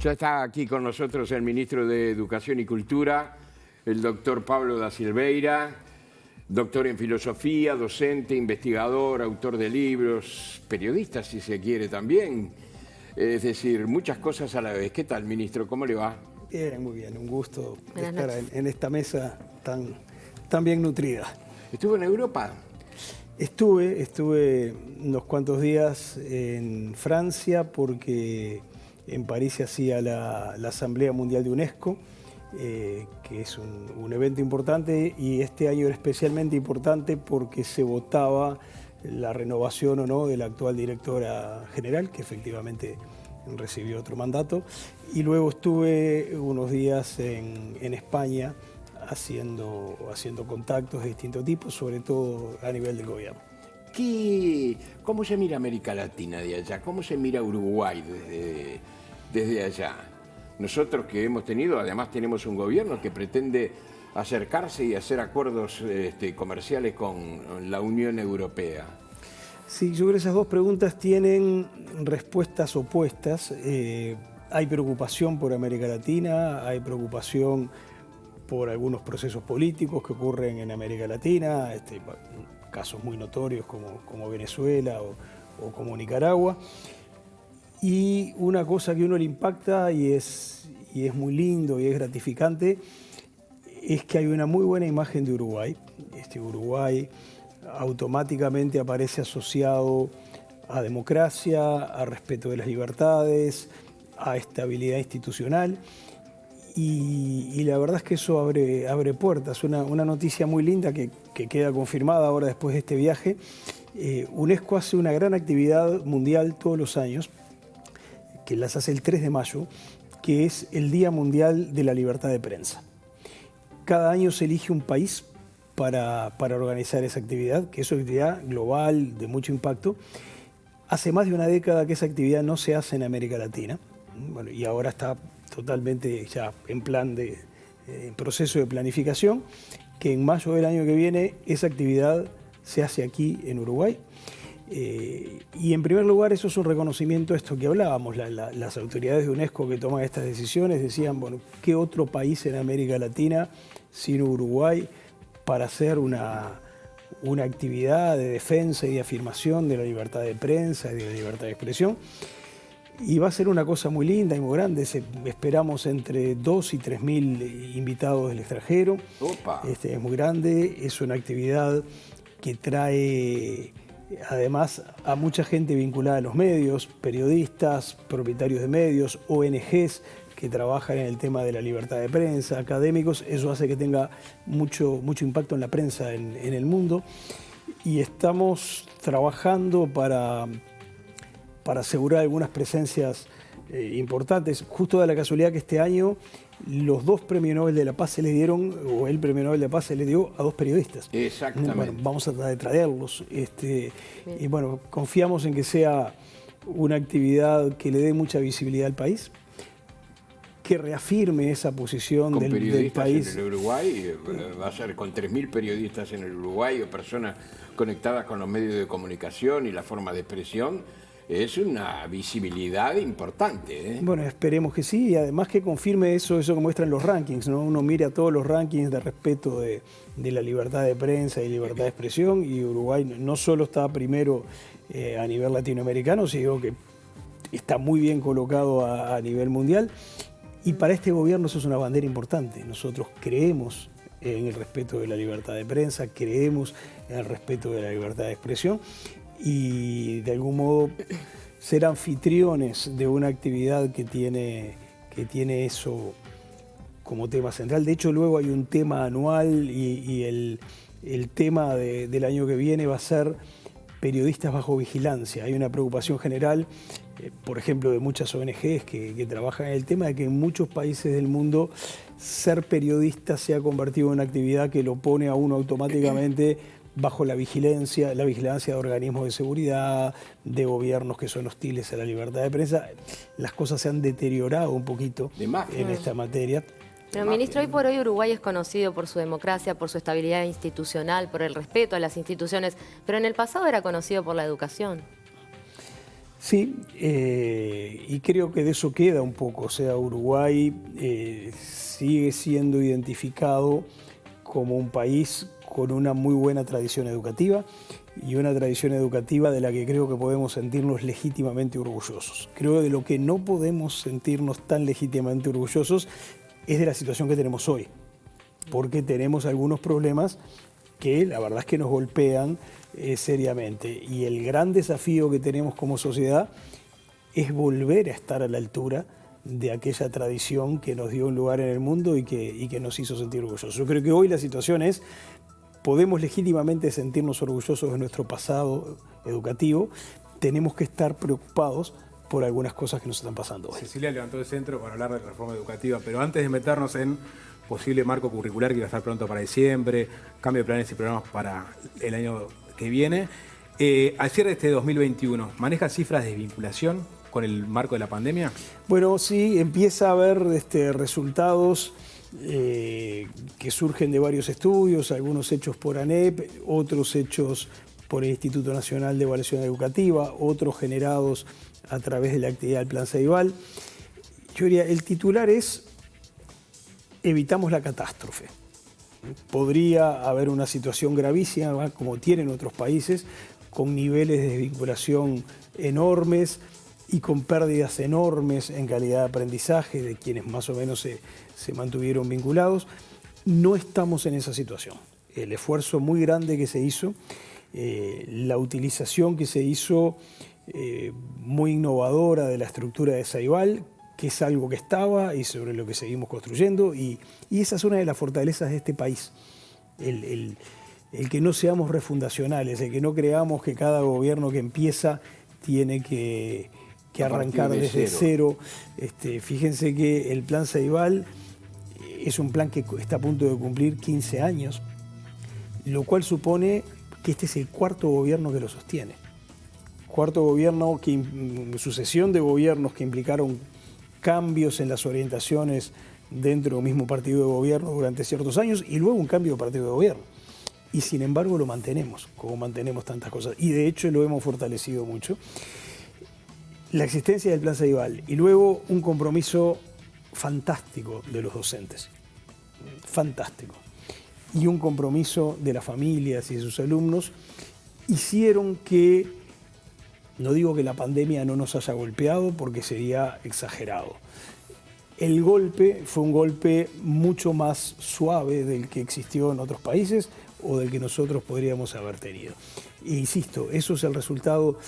Ya está aquí con nosotros el ministro de Educación y Cultura, el doctor Pablo da Silveira, doctor en filosofía, docente, investigador, autor de libros, periodista si se quiere también. Es decir, muchas cosas a la vez. ¿Qué tal, ministro? ¿Cómo le va? Bien, muy bien. Un gusto estar en esta mesa tan bien nutrida. ¿Estuvo en Europa? Estuve unos cuantos días en Francia porque en París se hacía la Asamblea Mundial de UNESCO, que es un evento importante, y este año era especialmente importante porque se votaba la renovación o no de la actual directora general, que efectivamente recibió otro mandato, y luego estuve unos días en España haciendo contactos de distintos tipos, sobre todo a nivel del gobierno. ¿Cómo se mira América Latina de allá? ¿Cómo se mira Uruguay desde allá? Nosotros que hemos tenido, además tenemos un gobierno que pretende acercarse y hacer acuerdos comerciales con la Unión Europea. Sí, yo creo que esas dos preguntas tienen respuestas opuestas. Hay preocupación por América Latina, hay preocupación por algunos procesos políticos que ocurren en América Latina, casos muy notorios como Venezuela o como Nicaragua. Y una cosa que a uno le impacta y es muy lindo y es gratificante es que hay una muy buena imagen de Uruguay. Uruguay automáticamente aparece asociado a democracia, a respeto de las libertades, a estabilidad institucional. Y la verdad es que eso abre puertas. Una noticia muy linda que queda confirmada ahora después de este viaje. UNESCO hace una gran actividad mundial todos los años, que las hace el 3 de mayo, que es el Día Mundial de la Libertad de Prensa. Cada año se elige un país para organizar esa actividad, que es una actividad global de mucho impacto. Hace más de una década que esa actividad no se hace en América Latina, bueno, y ahora está totalmente ya en proceso de planificación, que en mayo del año que viene esa actividad se hace aquí en Uruguay. Y en primer lugar eso es un reconocimiento a esto que hablábamos, las autoridades de UNESCO que toman estas decisiones decían, bueno, ¿qué otro país en América Latina sino Uruguay para hacer una actividad de defensa y de afirmación de la libertad de prensa y de la libertad de expresión? Y va a ser una cosa muy linda y muy grande. Esperamos entre 2.000 y 3.000 invitados del extranjero. ¡Opa! Es muy grande, es una actividad que trae además a mucha gente vinculada a los medios, periodistas, propietarios de medios, ONGs que trabajan en el tema de la libertad de prensa, académicos. Eso hace que tenga mucho impacto en la prensa en el mundo. Y estamos trabajando para asegurar algunas presencias importantes. Justo da la casualidad que este año los dos premios Nobel de la Paz se les dieron, o el premio Nobel de la Paz se le dio a dos periodistas. Exactamente. Bueno, vamos a tratar de traerlos. Y bueno, confiamos en que sea una actividad que le dé mucha visibilidad al país, que reafirme esa posición del país. En el Uruguay, va a ser con 3.000 periodistas en el Uruguay o personas conectadas con los medios de comunicación y la forma de expresión. Es una visibilidad importante, ¿eh? Bueno, esperemos que sí, y además que confirme eso que muestran los rankings, ¿no? Uno mira todos los rankings de respeto de la libertad de prensa y libertad de expresión, y Uruguay no solo está primero a nivel latinoamericano, sino que está muy bien colocado a nivel mundial, y para este gobierno eso es una bandera importante. Nosotros creemos en el respeto de la libertad de prensa, creemos en el respeto de la libertad de expresión, y de algún modo ser anfitriones de una actividad que tiene eso como tema central. De hecho, luego hay un tema anual y el tema del año que viene va a ser periodistas bajo vigilancia. Hay una preocupación general, por ejemplo, de muchas ONGs que trabajan en el tema, de que en muchos países del mundo ser periodista se ha convertido en una actividad que lo pone a uno automáticamente bajo la vigilancia de organismos de seguridad, de gobiernos que son hostiles a la libertad de prensa. Las cosas se han deteriorado un poquito en esta materia. Pero, ministro, hoy por hoy Uruguay es conocido por su democracia, por su estabilidad institucional, por el respeto a las instituciones, pero en el pasado era conocido por la educación. Sí, y creo que de eso queda un poco. O sea, Uruguay sigue siendo identificado como un país con una muy buena tradición educativa y una tradición educativa de la que creo que podemos sentirnos legítimamente orgullosos. Creo que de lo que no podemos sentirnos tan legítimamente orgullosos es de la situación que tenemos hoy, porque tenemos algunos problemas que la verdad es que nos golpean seriamente. Y el gran desafío que tenemos como sociedad es volver a estar a la altura de aquella tradición que nos dio un lugar en el mundo y que nos hizo sentir orgullosos. Yo creo que hoy la situación es, podemos legítimamente sentirnos orgullosos de nuestro pasado educativo, tenemos que estar preocupados por algunas cosas que nos están pasando hoy. Cecilia levantó el centro para hablar de reforma educativa, pero antes de meternos en posible marco curricular que va a estar pronto para diciembre, cambio de planes y programas para el año que viene, al cierre de este 2021, ¿maneja cifras de desvinculación con el marco de la pandemia? Bueno, sí, empieza a haber resultados que surgen de varios estudios, algunos hechos por ANEP, otros hechos por el Instituto Nacional de Evaluación Educativa, otros generados a través de la actividad del Plan Ceibal. Yo diría, el titular es: evitamos la catástrofe. Podría haber una situación gravísima, como tienen otros países, con niveles de desvinculación enormes y con pérdidas enormes en calidad de aprendizaje de quienes más o menos se mantuvieron vinculados. No estamos en esa situación. El esfuerzo muy grande que se hizo, la utilización que se hizo muy innovadora de la estructura de Ceibal, que es algo que estaba y sobre lo que seguimos construyendo, y esa es una de las fortalezas de este país. El que no seamos refundacionales, el que no creamos que cada gobierno que empieza tiene que arrancar desde cero. Fíjense que el Plan Ceibal es un plan que está a punto de cumplir 15 años, lo cual supone que este es el cuarto gobierno que lo sostiene. Cuarto gobierno, sucesión de gobiernos que implicaron cambios en las orientaciones dentro del mismo partido de gobierno durante ciertos años y luego un cambio de partido de gobierno. Y sin embargo lo mantenemos, como mantenemos tantas cosas. Y de hecho lo hemos fortalecido mucho. La existencia del Plan Ceibal y luego un compromiso fantástico de los docentes. Fantástico. Y un compromiso de las familias y de sus alumnos hicieron que, no digo que la pandemia no nos haya golpeado porque sería exagerado. El golpe fue un golpe mucho más suave del que existió en otros países o del que nosotros podríamos haber tenido. E insisto, eso es el resultado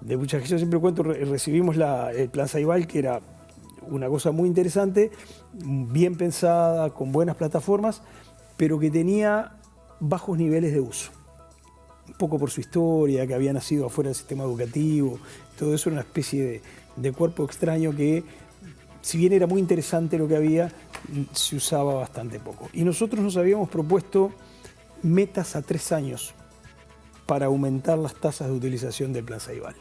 de muchas cosas. Yo siempre cuento, recibimos el Plan Ceibal, que era una cosa muy interesante, bien pensada, con buenas plataformas, pero que tenía bajos niveles de uso. Un poco por su historia, que había nacido afuera del sistema educativo, todo eso era una especie de cuerpo extraño que, si bien era muy interesante lo que había, se usaba bastante poco. Y nosotros nos habíamos propuesto metas a 3 años para aumentar las tasas de utilización del Plan Ceibal.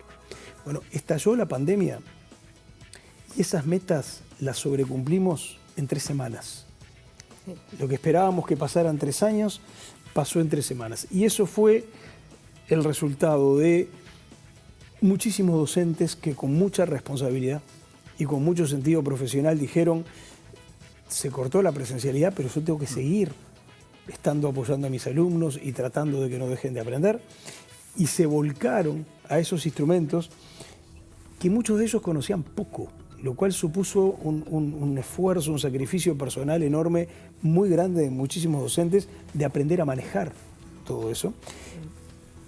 Bueno, estalló la pandemia y esas metas las sobrecumplimos en 3 semanas. Lo que esperábamos que pasara en 3 años, pasó en 3 semanas. Y eso fue el resultado de muchísimos docentes que con mucha responsabilidad y con mucho sentido profesional dijeron: se cortó la presencialidad, pero yo tengo que seguir estando apoyando a mis alumnos y tratando de que no dejen de aprender. Y se volcaron a esos instrumentos que muchos de ellos conocían poco, lo cual supuso un esfuerzo, un sacrificio personal enorme, muy grande de muchísimos docentes, de aprender a manejar todo eso.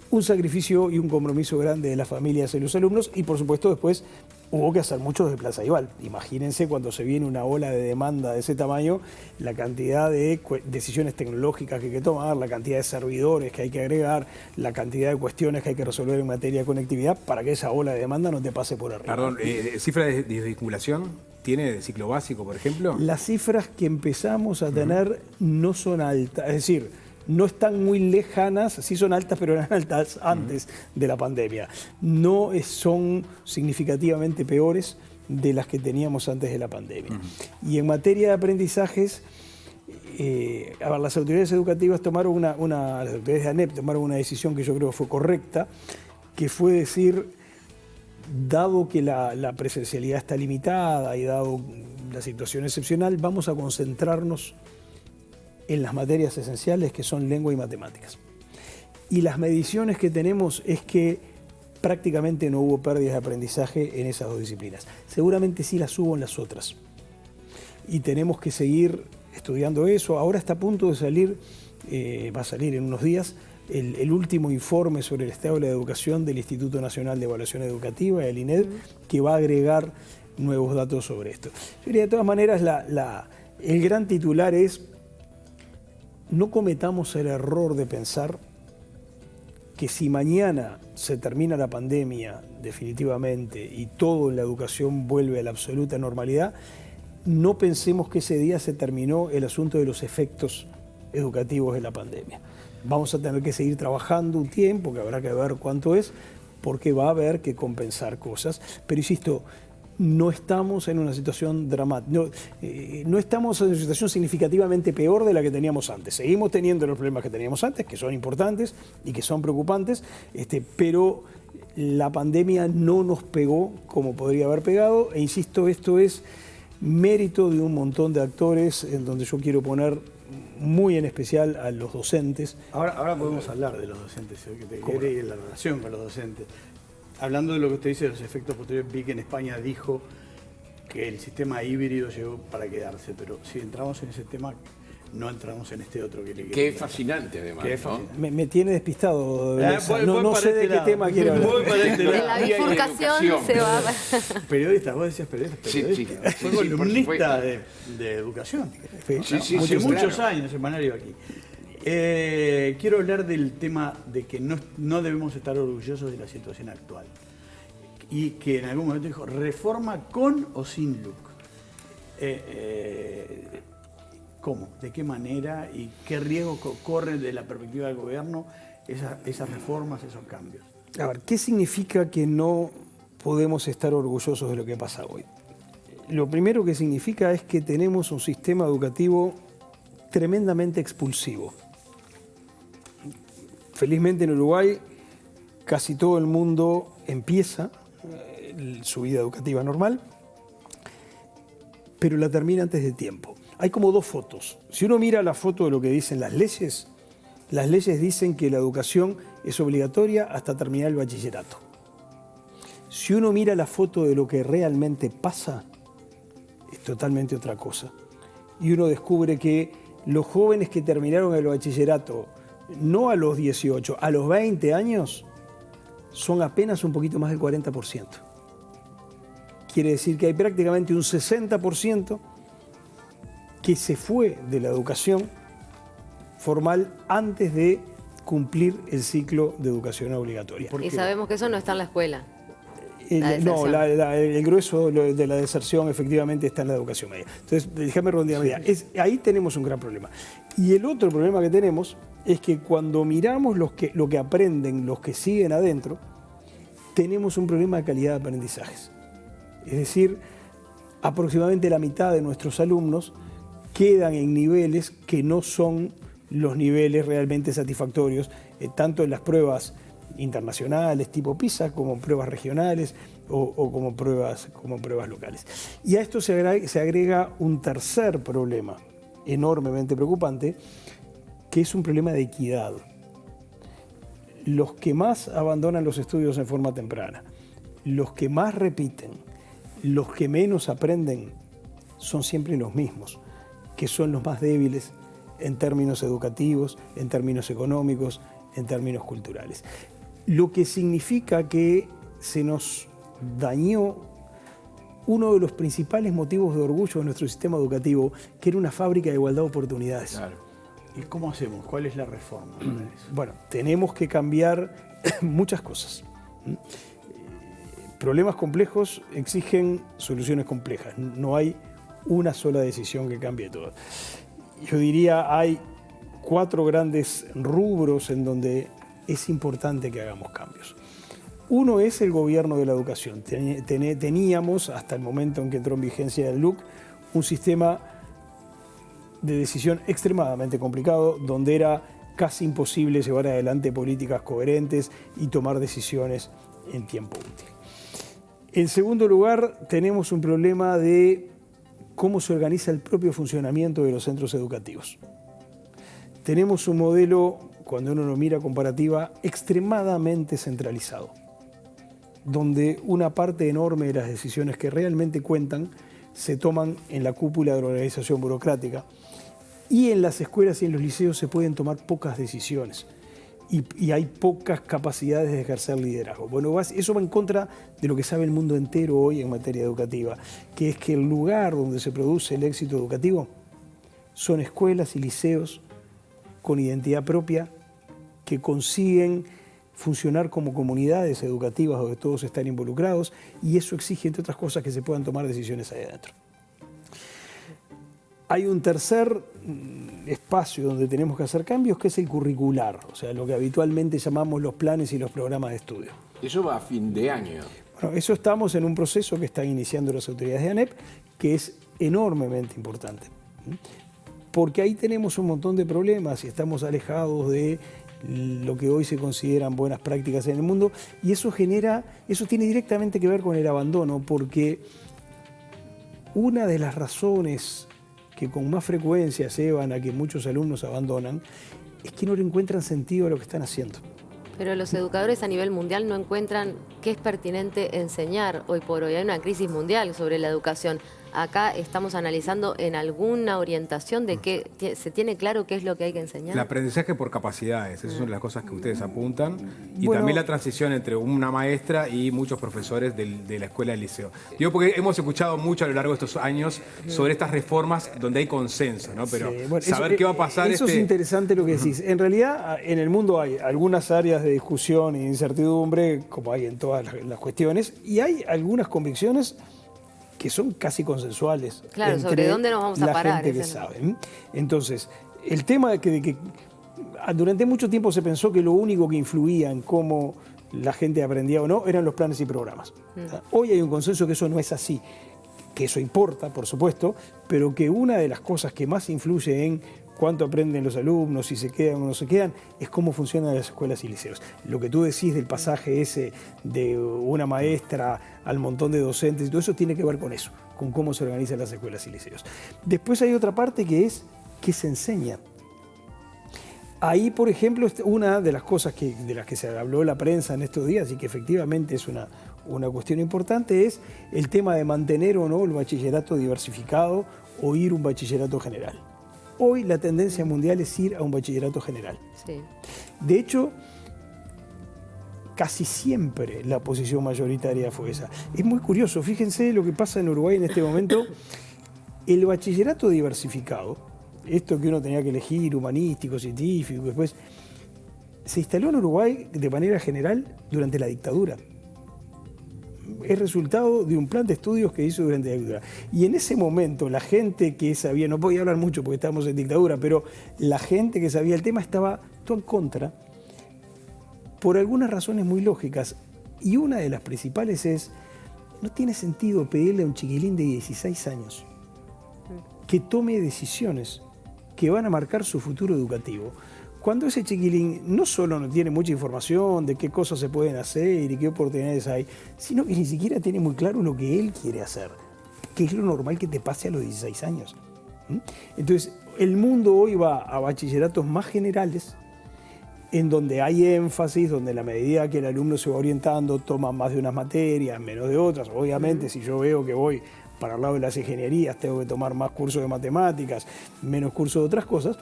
Un sacrificio y un compromiso grande de las familias y los alumnos, y por supuesto después hubo que hacer mucho desde Plan Ceibal. Imagínense cuando se viene una ola de demanda de ese tamaño, la cantidad de decisiones tecnológicas que hay que tomar, la cantidad de servidores que hay que agregar, la cantidad de cuestiones que hay que resolver en materia de conectividad para que esa ola de demanda no te pase por arriba. Perdón, ¿cifra de desvinculación tiene de ciclo básico, por ejemplo? Las cifras que empezamos a tener no son altas, es decir, no están muy lejanas, sí son altas, pero eran altas antes de la pandemia. No son significativamente peores de las que teníamos antes de la pandemia. Y en materia de aprendizajes, las autoridades educativas tomaron las autoridades de ANEP tomaron una decisión que yo creo fue correcta, que fue decir: dado que la presencialidad está limitada y dado la situación excepcional, vamos a concentrarnos en las materias esenciales que son lengua y matemáticas. Y las mediciones que tenemos es que prácticamente no hubo pérdidas de aprendizaje en esas dos disciplinas. Seguramente sí las hubo en las otras. Y tenemos que seguir estudiando eso. Ahora está a punto de salir, va a salir en unos días, el último informe sobre el estado de la educación del Instituto Nacional de Evaluación Educativa, el INED, que va a agregar nuevos datos sobre esto. Yo diría, de todas maneras, el gran titular es: no cometamos el error de pensar que si mañana se termina la pandemia definitivamente y todo en la educación vuelve a la absoluta normalidad, no pensemos que ese día se terminó el asunto de los efectos educativos de la pandemia. Vamos a tener que seguir trabajando un tiempo, que habrá que ver cuánto es, porque va a haber que compensar cosas. Pero insisto, no estamos en una situación dramática, no estamos en una situación significativamente peor de la que teníamos antes. Seguimos teniendo los problemas que teníamos antes, que son importantes y que son preocupantes, pero la pandemia no nos pegó como podría haber pegado. E insisto, esto es mérito de un montón de actores, en donde yo quiero poner muy en especial a los docentes. Ahora podemos hablar de los docentes, que te quiere, y de la relación con los docentes. Hablando de lo que usted dice de los efectos posteriores, vi que en España dijo que el sistema híbrido llegó para quedarse, pero si entramos en ese tema, no entramos en este otro que le Que es fascinante, además. Que es fascinante. Me tiene despistado. No sé de qué tema quiere hablar. En la bifurcación se va. Periodista, vos decías periodista. Sí. Fue columnista de educación. Sí, Muchos años en semanario aquí. Quiero hablar del tema de que no debemos estar orgullosos de la situación actual. Y que en algún momento dijo, reforma con o sin LUC. ¿Cómo? ¿De qué manera? ¿Y qué riesgo corre de la perspectiva del gobierno esas reformas, esos cambios? A ver, ¿qué significa que no podemos estar orgullosos de lo que pasa hoy? Lo primero que significa es que tenemos un sistema educativo tremendamente expulsivo. Felizmente en Uruguay casi todo el mundo empieza su vida educativa normal, pero la termina antes de tiempo. Hay como dos fotos. Si uno mira la foto de lo que dicen las leyes dicen que la educación es obligatoria hasta terminar el bachillerato. Si uno mira la foto de lo que realmente pasa, es totalmente otra cosa. Y uno descubre que los jóvenes que terminaron el bachillerato, no a los 18, a los 20 años, son apenas un poquito más del 40%. Quiere decir que hay prácticamente un 60% que se fue de la educación formal antes de cumplir el ciclo de educación obligatoria. Y sabemos que eso no está en la escuela. El grueso de la deserción efectivamente está en la educación media. Entonces, déjame redondear media. Ahí tenemos un gran problema. Y el otro problema que tenemos es que cuando miramos lo que aprenden los que siguen adentro, tenemos un problema de calidad de aprendizajes. Es decir, aproximadamente la mitad de nuestros alumnos quedan en niveles que no son los niveles realmente satisfactorios, tanto en las pruebas internacionales tipo PISA, como pruebas regionales o como pruebas locales. Y a esto se agrega un tercer problema enormemente preocupante, que es un problema de equidad. Los que más abandonan los estudios en forma temprana, los que más repiten, los que menos aprenden, son siempre los mismos, que son los más débiles en términos educativos, en términos económicos, en términos culturales. Lo que significa que se nos dañó uno de los principales motivos de orgullo de nuestro sistema educativo, que era una fábrica de igualdad de oportunidades. Claro. ¿Y cómo hacemos? ¿Cuál es la reforma? Bueno, tenemos que cambiar muchas cosas. Problemas complejos exigen soluciones complejas. No hay una sola decisión que cambie todo. Yo diría, hay 4 grandes rubros en donde es importante que hagamos cambios. Uno es el gobierno de la educación. Teníamos, hasta el momento en que entró en vigencia el LUC, un sistema de decisión extremadamente complicado, donde era casi imposible llevar adelante políticas coherentes y tomar decisiones en tiempo útil. En segundo lugar, tenemos un problema de cómo se organiza el propio funcionamiento de los centros educativos. Tenemos un modelo, cuando uno lo mira comparativa, extremadamente centralizado, donde una parte enorme de las decisiones que realmente cuentan se toman en la cúpula de la organización burocrática, y en las escuelas y en los liceos se pueden tomar pocas decisiones y hay pocas capacidades de ejercer liderazgo. Bueno, eso va en contra de lo que sabe el mundo entero hoy en materia educativa, que es que el lugar donde se produce el éxito educativo son escuelas y liceos con identidad propia que consiguen funcionar como comunidades educativas donde todos están involucrados, y eso exige, entre otras cosas, que se puedan tomar decisiones ahí adentro. Hay un tercer espacio donde tenemos que hacer cambios, que es el curricular, o sea, lo que habitualmente llamamos los planes y los programas de estudio. Eso va a fin de año. Bueno, eso estamos en un proceso que están iniciando las autoridades de ANEP, que es enormemente importante, porque ahí tenemos un montón de problemas y estamos alejados de lo que hoy se consideran buenas prácticas en el mundo, y eso tiene directamente que ver con el abandono, porque una de las razones que con más frecuencia llevan a que muchos alumnos abandonan es que no le encuentran sentido a lo que están haciendo. Pero los educadores a nivel mundial no encuentran qué es pertinente enseñar hoy por hoy. Hay una crisis mundial sobre la educación. Acá estamos analizando en alguna orientación de que se tiene claro qué es lo que hay que enseñar. El aprendizaje por capacidades, esas son las cosas que ustedes apuntan. Y bueno, también la transición entre una maestra y muchos profesores de la escuela del liceo. Digo, porque hemos escuchado mucho a lo largo de estos años sobre estas reformas donde hay consenso, ¿no? Pero sí, bueno, saber qué va a pasar... Eso es interesante lo que decís. En realidad, en el mundo hay algunas áreas de discusión e incertidumbre, como hay en todas las cuestiones, y hay algunas convicciones que son casi consensuales. Claro, sobre dónde nos vamos a parar. La gente que sabe. Entonces, el tema de que durante mucho tiempo se pensó que lo único que influía en cómo la gente aprendía o no eran los planes y programas. Hoy hay un consenso que eso no es así, que eso importa, por supuesto, pero que una de las cosas que más influye en cuánto aprenden los alumnos, si se quedan o no se quedan, es cómo funcionan las escuelas y liceos. Lo que tú decís del pasaje ese de una maestra al montón de docentes, y todo eso tiene que ver con eso, con cómo se organizan las escuelas y liceos. Después hay otra parte que es qué se enseña. Ahí, por ejemplo, una de las cosas de las que se habló la prensa en estos días y que efectivamente es una cuestión importante es el tema de mantener o no el bachillerato diversificado o ir a un bachillerato general. Hoy la tendencia mundial es ir a un bachillerato general. Sí. De hecho, casi siempre la posición mayoritaria fue esa. Es muy curioso, fíjense lo que pasa en Uruguay en este momento. El bachillerato diversificado, esto que uno tenía que elegir, humanístico, científico, después, se instaló en Uruguay de manera general durante la dictadura. Es resultado de un plan de estudios que hizo durante la dictadura. Y en ese momento la gente que sabía, no podía hablar mucho porque estábamos en dictadura, pero la gente que sabía el tema estaba todo en contra por algunas razones muy lógicas. Y una de las principales es, no tiene sentido pedirle a un chiquilín de 16 años que tome decisiones que van a marcar su futuro educativo, cuando ese chiquilín no solo no tiene mucha información de qué cosas se pueden hacer y qué oportunidades hay, sino que ni siquiera tiene muy claro lo que él quiere hacer, que es lo normal que te pase a los 16 años. Entonces, el mundo hoy va a bachilleratos más generales, en donde hay énfasis, donde a la medida que el alumno se va orientando, toma más de unas materias, menos de otras. Obviamente, si yo veo que voy para el lado de las ingenierías, tengo que tomar más cursos de matemáticas, menos cursos de otras cosas,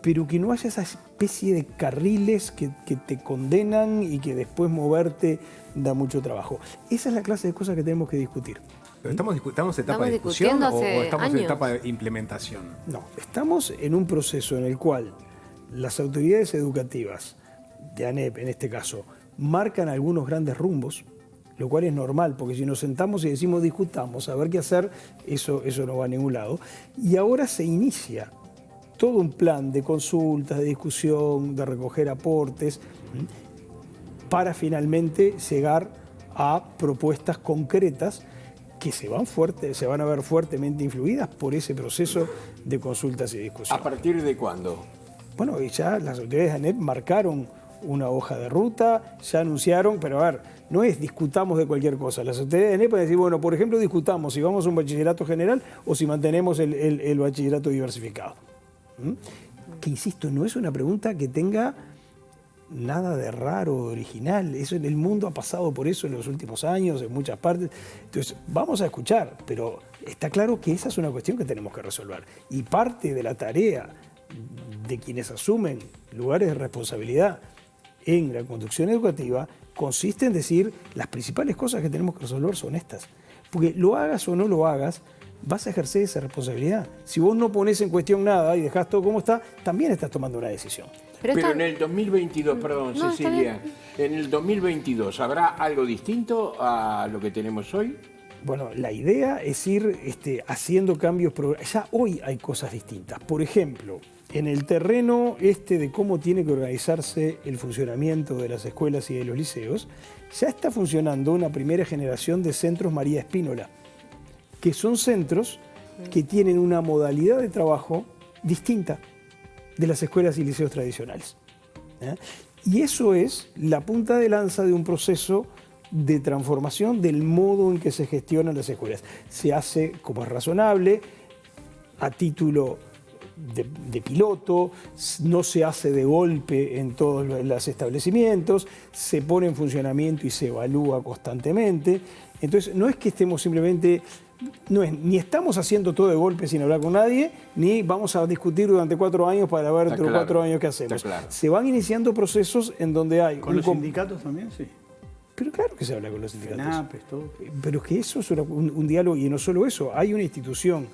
pero que no haya esa especie de carriles que te condenan y que después moverte da mucho trabajo. Esa es la clase de cosas que tenemos que discutir. ¿Pero estamos en etapa de discusión o estamos en etapa de implementación? No, estamos en un proceso en el cual las autoridades educativas, de ANEP en este caso, marcan algunos grandes rumbos, lo cual es normal, porque si nos sentamos y decimos discutamos, a ver qué hacer, eso no va a ningún lado. Y ahora se inicia todo un plan de consultas, de discusión, de recoger aportes, para finalmente llegar a propuestas concretas que se van a ver fuertemente influidas por ese proceso de consultas y discusión. ¿A partir de cuándo? Bueno, ya las autoridades de ANEP marcaron una hoja de ruta, ya anunciaron, pero a ver, no es discutamos de cualquier cosa. Las autoridades de ANEP pueden decir, bueno, por ejemplo, discutamos si vamos a un bachillerato general o si mantenemos el bachillerato diversificado. Que, insisto, no es una pregunta que tenga nada de raro, de original. Eso en el mundo ha pasado por eso en los últimos años, en muchas partes. Entonces, vamos a escuchar, pero está claro que esa es una cuestión que tenemos que resolver. Y parte de la tarea de quienes asumen lugares de responsabilidad en la conducción educativa consiste en decir las principales cosas que tenemos que resolver son estas. Porque lo hagas o no lo hagas, vas a ejercer esa responsabilidad. Si vos no pones en cuestión nada y dejás todo como está, también estás tomando una decisión. Pero en el 2022, perdón, No, Cecilia, en el 2022, ¿habrá algo distinto a lo que tenemos hoy? Bueno, la idea es ir haciendo cambios. Ya hoy hay cosas distintas. Por ejemplo, en el terreno de cómo tiene que organizarse el funcionamiento de las escuelas y de los liceos, ya está funcionando una primera generación de centros María Espínola, que son centros que tienen una modalidad de trabajo distinta de las escuelas y liceos tradicionales. Y eso es la punta de lanza de un proceso de transformación del modo en que se gestionan las escuelas. Se hace como es razonable, a título de piloto, no se hace de golpe en todos los establecimientos, se pone en funcionamiento y se evalúa constantemente. Entonces, no es que estemos simplemente... ni estamos haciendo todo de golpe sin hablar con nadie, ni vamos a discutir durante 4 años para ver dentro de 4 años qué hacemos. Claro. Se van iniciando procesos en donde hay... ¿Con los sindicatos también? Sí. Pero claro que se habla con los sindicatos. FENAPES, todo. Pero es que eso es un diálogo, y no solo eso, hay una institución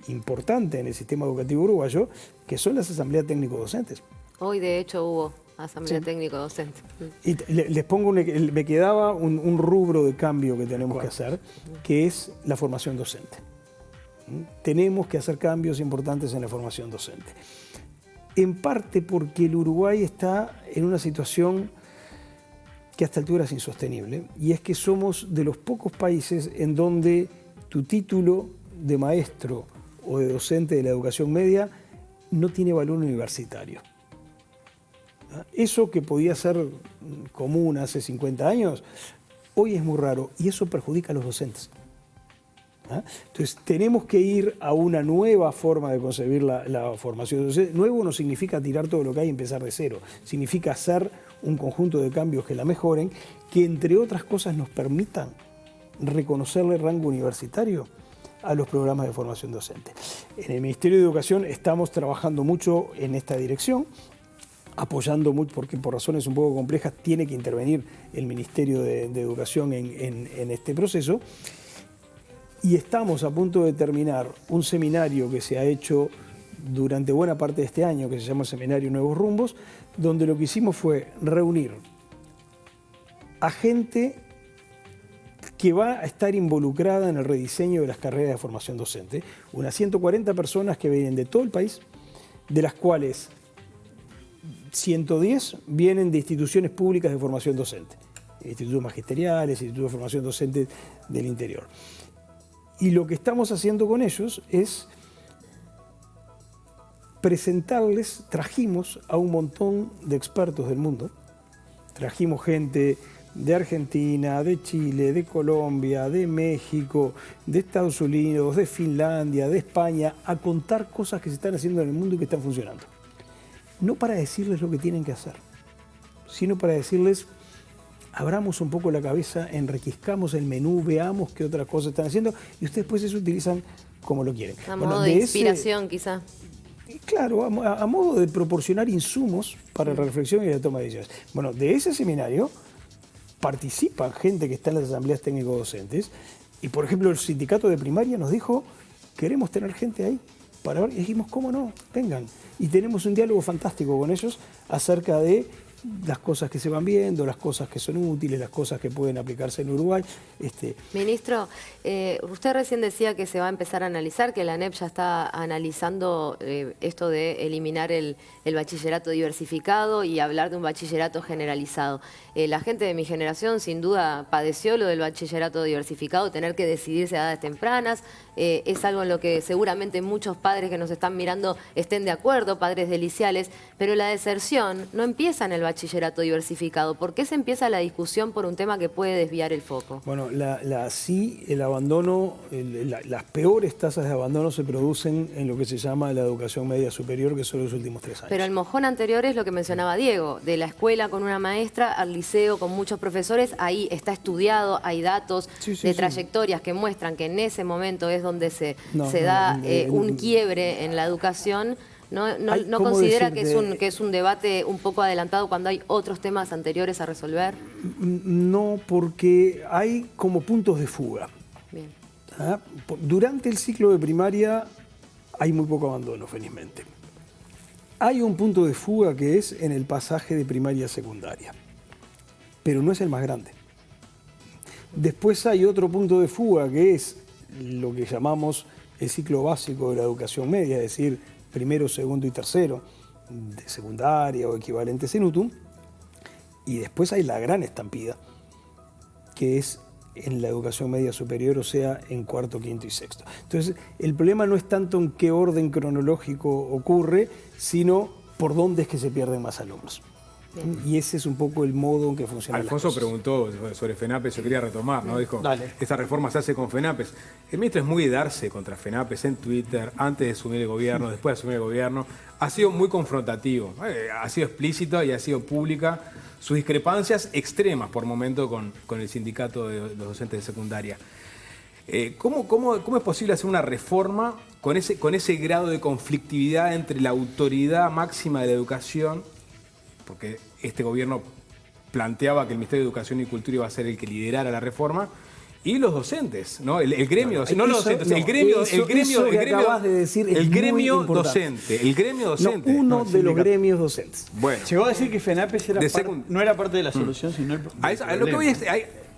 importante en el sistema educativo uruguayo, que son las asambleas técnico-docentes. Hoy, de hecho, hubo asamblea técnico-docente. Y les pongo, me quedaba un rubro de cambio que tenemos que hacer, que es la formación docente. Tenemos que hacer cambios importantes en la formación docente. En parte porque el Uruguay está en una situación que a esta altura es insostenible, y es que somos de los pocos países en donde tu título de maestro o de docente de la educación media no tiene valor universitario. Eso que podía ser común hace 50 años, hoy es muy raro, y eso perjudica a los docentes. Entonces tenemos que ir a una nueva forma de concebir la formación docente. Nuevo no significa tirar todo lo que hay y empezar de cero, significa hacer un conjunto de cambios que la mejoren, que entre otras cosas nos permitan reconocerle rango universitario a los programas de formación docente. En el Ministerio de Educación estamos trabajando mucho en esta dirección, apoyando mucho, porque por razones un poco complejas tiene que intervenir el Ministerio de Educación en este proceso. Y estamos a punto de terminar un seminario que se ha hecho durante buena parte de este año, que se llama Seminario Nuevos Rumbos, donde lo que hicimos fue reunir a gente que va a estar involucrada en el rediseño de las carreras de formación docente, unas 140 personas que vienen de todo el país, de las cuales 110 vienen de instituciones públicas de formación docente, institutos magisteriales, institutos de formación docente del interior. Y lo que estamos haciendo con ellos es presentarles, trajimos a un montón de expertos del mundo, trajimos gente de Argentina, de Chile, de Colombia, de México, de Estados Unidos, de Finlandia, de España, a contar cosas que se están haciendo en el mundo y que están funcionando. No para decirles lo que tienen que hacer, sino para decirles, abramos un poco la cabeza, enriquezcamos el menú, veamos qué otras cosas están haciendo, y ustedes después eso utilizan como lo quieren. A modo de inspiración, quizá. Claro, a modo de proporcionar insumos para la reflexión y la toma de decisiones. Bueno, de ese seminario participan gente que está en las asambleas técnico-docentes, y por ejemplo el sindicato de primaria nos dijo, queremos tener gente ahí para ver, y dijimos, ¿cómo no? Vengan. Y tenemos un diálogo fantástico con ellos acerca de las cosas que se van viendo, las cosas que son útiles, las cosas que pueden aplicarse en Uruguay. Ministro, usted recién decía que se va a empezar a analizar, que la ANEP ya está analizando esto de eliminar el bachillerato diversificado y hablar de un bachillerato generalizado. La gente de mi generación sin duda padeció lo del bachillerato diversificado, tener que decidirse a edades tempranas. Es algo en lo que seguramente muchos padres que nos están mirando estén de acuerdo, padres deliciales, pero la deserción no empieza en el bachillerato diversificado? ¿Por qué se empieza la discusión por un tema que puede desviar el foco? Bueno, sí, el abandono, las peores tasas de abandono se producen en lo que se llama la educación media superior, que son los últimos 3 años. Pero el mojón anterior es lo que mencionaba Diego, de la escuela con una maestra al liceo con muchos profesores, ahí está estudiado, hay datos de trayectorias que muestran que en ese momento es donde se da un quiebre en la educación. ¿No considera que es un debate un poco adelantado cuando hay otros temas anteriores a resolver? No, porque hay como puntos de fuga. Bien. Durante el ciclo de primaria hay muy poco abandono, felizmente. Hay un punto de fuga que es en el pasaje de primaria a secundaria, pero no es el más grande. Después hay otro punto de fuga que es lo que llamamos el ciclo básico de la educación media, es decir, primero, segundo y tercero de secundaria o equivalentes en UTU, y después hay la gran estampida, que es en la educación media superior, o sea, en cuarto, quinto y sexto. Entonces, el problema no es tanto en qué orden cronológico ocurre, sino por dónde es que se pierden más alumnos. Y ese es un poco el modo en que funciona. Alfonso preguntó sobre FENAPES, yo quería retomar, ¿no? Dijo, esta reforma se hace con FENAPES. El ministro es muy de darse contra FENAPES en Twitter, antes de asumir el gobierno, después de asumir el gobierno. Ha sido muy confrontativo, ha sido explícito y ha sido pública sus discrepancias extremas por momento con el sindicato de los docentes de secundaria. ¿Cómo es posible hacer una reforma con ese grado de conflictividad entre la autoridad máxima de la educación? Porque este gobierno planteaba que el Ministerio de Educación y Cultura iba a ser el que liderara la reforma, y los docentes, ¿no? El gremio, no los docentes, el gremio docente. Uno de los gremios docentes. Bueno. Llegó a decir que FENAPES no era parte de la solución, sino el problema. Lo que voy es,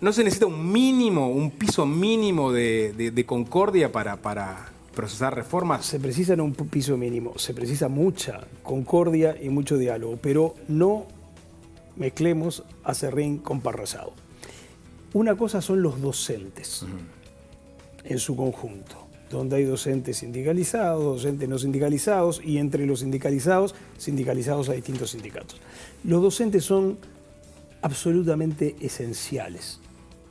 no se necesita un piso mínimo de concordia para procesar reformas. Se precisa un piso mínimo, se precisa mucha concordia y mucho diálogo, pero no mezclemos aserrín con parrasado. Una cosa son los docentes en su conjunto, donde hay docentes sindicalizados, docentes no sindicalizados, y entre los sindicalizados a distintos sindicatos. Los docentes son absolutamente esenciales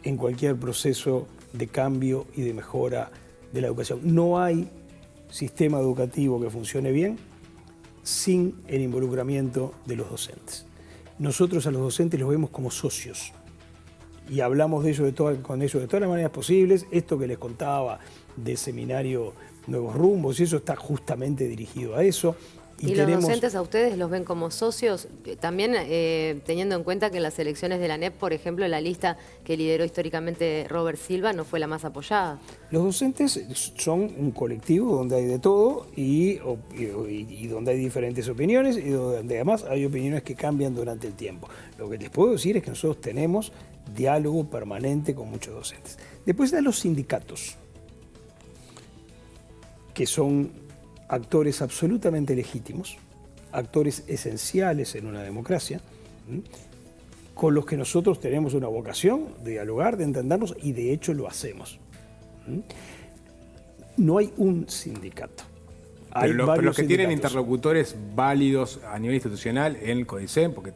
en cualquier proceso de cambio y de mejora de la educación. No hay sistema educativo que funcione bien sin el involucramiento de los docentes. Nosotros a los docentes los vemos como socios y hablamos de ellos con ellos de todas las maneras posibles. Esto que les contaba del seminario Nuevos Rumbos, y eso está justamente dirigido a eso. ¿Y los docentes a ustedes los ven como socios? También teniendo en cuenta que en las elecciones de la ANEP, por ejemplo, la lista que lideró históricamente Robert Silva no fue la más apoyada. Los docentes son un colectivo donde hay de todo y donde hay diferentes opiniones y donde además hay opiniones que cambian durante el tiempo. Lo que les puedo decir es que nosotros tenemos diálogo permanente con muchos docentes. Después están los sindicatos, que son actores absolutamente legítimos, actores esenciales en una democracia, con los que nosotros tenemos una vocación de dialogar, de entendernos, y de hecho lo hacemos. No hay un sindicato. Pero los que tienen interlocutores válidos a nivel institucional en el CODICEM, porque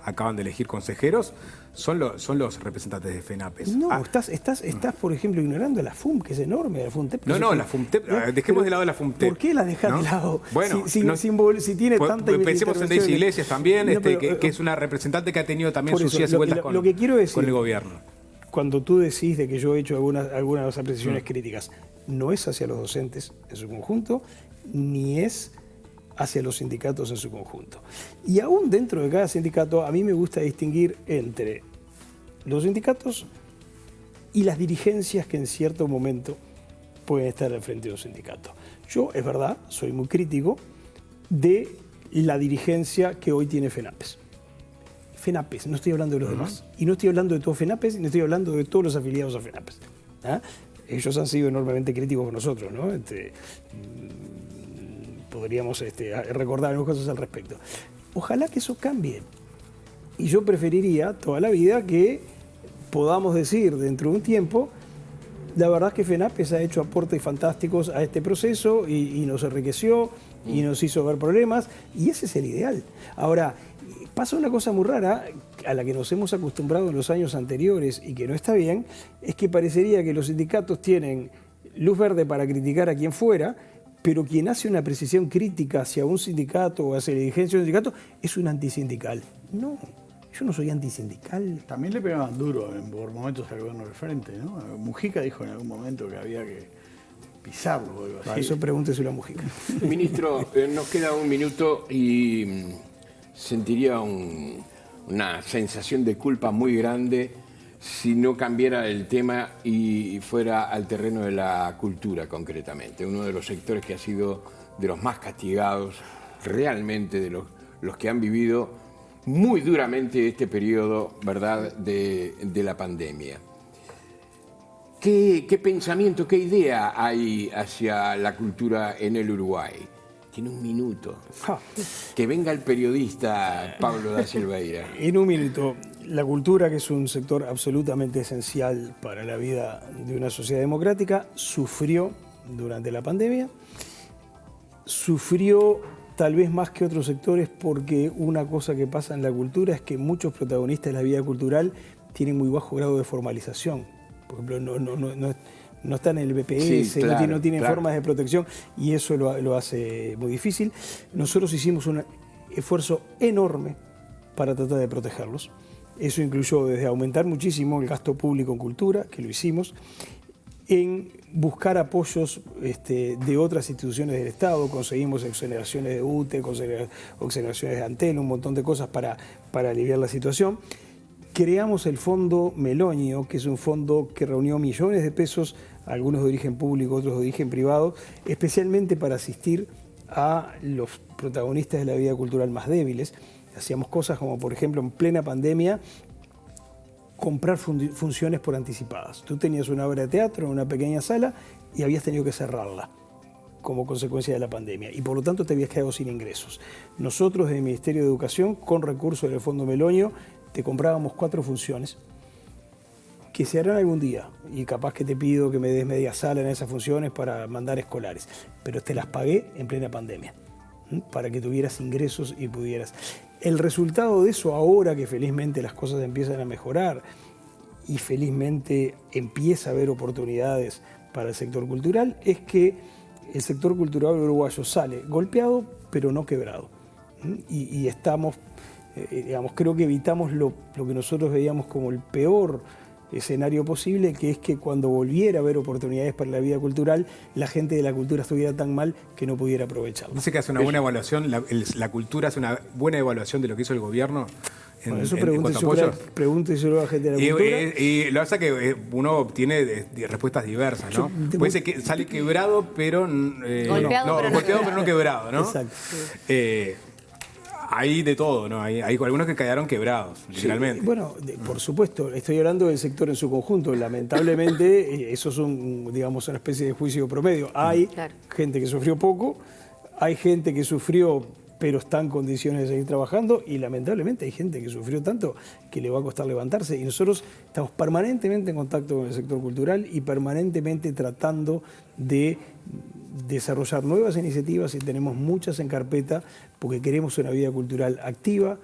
acaban de elegir consejeros, son los representantes de FENAPES. No, estás, por ejemplo, ignorando la FUM, que es enorme, la FUMTEP. La FUMTEP, dejemos de lado la FUMTEP. ¿Por qué la dejas de lado? Bueno, si tiene tanta pensemos en Daisy Iglesias también, que es una representante que ha tenido también sus idas y vueltas con el gobierno. Cuando tú decís de que yo he hecho algunas apreciaciones críticas, no es hacia los docentes en su conjunto, ni es hacia los sindicatos en su conjunto. Y aún dentro de cada sindicato, a mí me gusta distinguir entre los sindicatos y las dirigencias que en cierto momento pueden estar al frente de un sindicato. Yo, es verdad, soy muy crítico de la dirigencia que hoy tiene FENAPES. FENAPES, no estoy hablando de los demás. Y no estoy hablando de todo FENAPES, y no estoy hablando de todos los afiliados a FENAPES. Ellos han sido enormemente críticos con nosotros, ¿no? Podríamos recordar algunas cosas al respecto. Ojalá que eso cambie. Y yo preferiría toda la vida que podamos decir dentro de un tiempo, la verdad es que FENAPES ha hecho aportes fantásticos a este proceso y nos enriqueció y nos hizo ver problemas, y ese es el ideal. Ahora, Pasa una cosa muy rara, a la que nos hemos acostumbrado en los años anteriores y que no está bien, es que parecería que los sindicatos tienen luz verde para criticar a quien fuera, pero quien hace una precisión crítica hacia un sindicato o hacia la dirigencia de un sindicato es un antisindical. No, yo no soy antisindical. También le pegaban duro por momentos al gobierno del frente, ¿no? Mujica dijo en algún momento que había que pisarlo o algo así. Para eso pregúnteselo a Mujica. Ministro, nos queda un minuto y sentiría una sensación de culpa muy grande si no cambiara el tema y fuera al terreno de la cultura concretamente, uno de los sectores que ha sido de los más castigados, realmente de los que han vivido muy duramente este periodo, ¿verdad?, de la pandemia. ¿Qué pensamiento, qué idea hay hacia la cultura en el Uruguay? Tiene un minuto. Que venga el periodista Pablo da Silveira. En un minuto. La cultura, que es un sector absolutamente esencial para la vida de una sociedad democrática, sufrió durante la pandemia. Sufrió tal vez más que otros sectores porque una cosa que pasa en la cultura es que muchos protagonistas de la vida cultural tienen muy bajo grado de formalización. Por ejemplo, no están en el BPS, sí, claro, no tienen claro. formas de protección y eso lo hace muy difícil. Nosotros hicimos un esfuerzo enorme para tratar de protegerlos. Eso incluyó desde aumentar muchísimo el gasto público en cultura, que lo hicimos, en buscar apoyos de otras instituciones del Estado. Conseguimos exoneraciones de UTE, exoneraciones de Antel, un montón de cosas para aliviar la situación. Creamos el Fondo Melonio, que es un fondo que reunió millones de pesos, algunos de origen público, otros de origen privado, especialmente para asistir a los protagonistas de la vida cultural más débiles. Hacíamos cosas como, por ejemplo, en plena pandemia, comprar funciones por anticipadas. Tú tenías una obra de teatro en una pequeña sala y habías tenido que cerrarla como consecuencia de la pandemia y por lo tanto te habías quedado sin ingresos. Nosotros, desde el Ministerio de Educación, con recursos del Fondo Melonio, te comprábamos 4 funciones que se harán algún día y capaz que te pido que me des media sala en esas funciones para mandar escolares, pero te las pagué en plena pandemia para que tuvieras ingresos y pudieras. El resultado de eso, ahora que felizmente las cosas empiezan a mejorar y felizmente empieza a haber oportunidades para el sector cultural, es que el sector cultural uruguayo sale golpeado pero no quebrado. Y estamos, digamos, creo que evitamos lo que nosotros veíamos como el peor escenario posible, que es que cuando volviera a haber oportunidades para la vida cultural, la gente de la cultura estuviera tan mal que no pudiera aprovecharlo. Dice que hace una buena evaluación, la cultura hace una buena evaluación de lo que hizo el gobierno. Bueno, eso pregúnteselo a la gente de la cultura. Y lo hace que uno obtiene respuestas diversas, ¿no? Puede ser que sale quebrado, pero golpeado, pero no quebrado, ¿no? Exacto. Hay de todo, ¿no? Hay algunos que quedaron quebrados, literalmente. Bueno, por supuesto, estoy hablando del sector en su conjunto. Lamentablemente, eso es digamos, una especie de juicio promedio. Hay gente que sufrió poco, hay gente que sufrió pero está en condiciones de seguir trabajando y lamentablemente hay gente que sufrió tanto que le va a costar levantarse y nosotros estamos permanentemente en contacto con el sector cultural y permanentemente tratando de desarrollar nuevas iniciativas y tenemos muchas en carpeta porque queremos una vida cultural activa,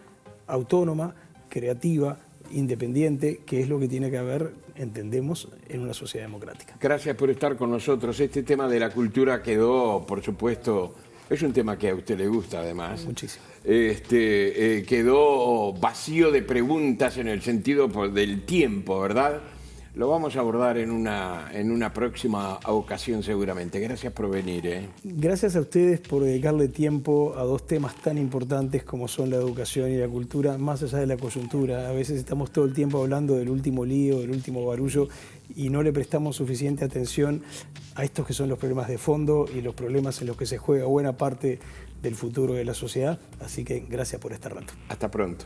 autónoma, creativa, independiente, que es lo que tiene que haber, entendemos, en una sociedad democrática. Gracias por estar con nosotros. Este tema de la cultura quedó, por supuesto, es un tema que a usted le gusta además. Muchísimo. Quedó vacío de preguntas en el sentido del tiempo, ¿verdad? Lo vamos a abordar en una próxima ocasión seguramente. Gracias por venir. Gracias a ustedes por dedicarle tiempo a 2 temas tan importantes como son la educación y la cultura, más allá de la coyuntura. A veces estamos todo el tiempo hablando del último lío, del último barullo y no le prestamos suficiente atención a estos que son los problemas de fondo y los problemas en los que se juega buena parte del futuro de la sociedad. Así que gracias por este rato. Hasta pronto.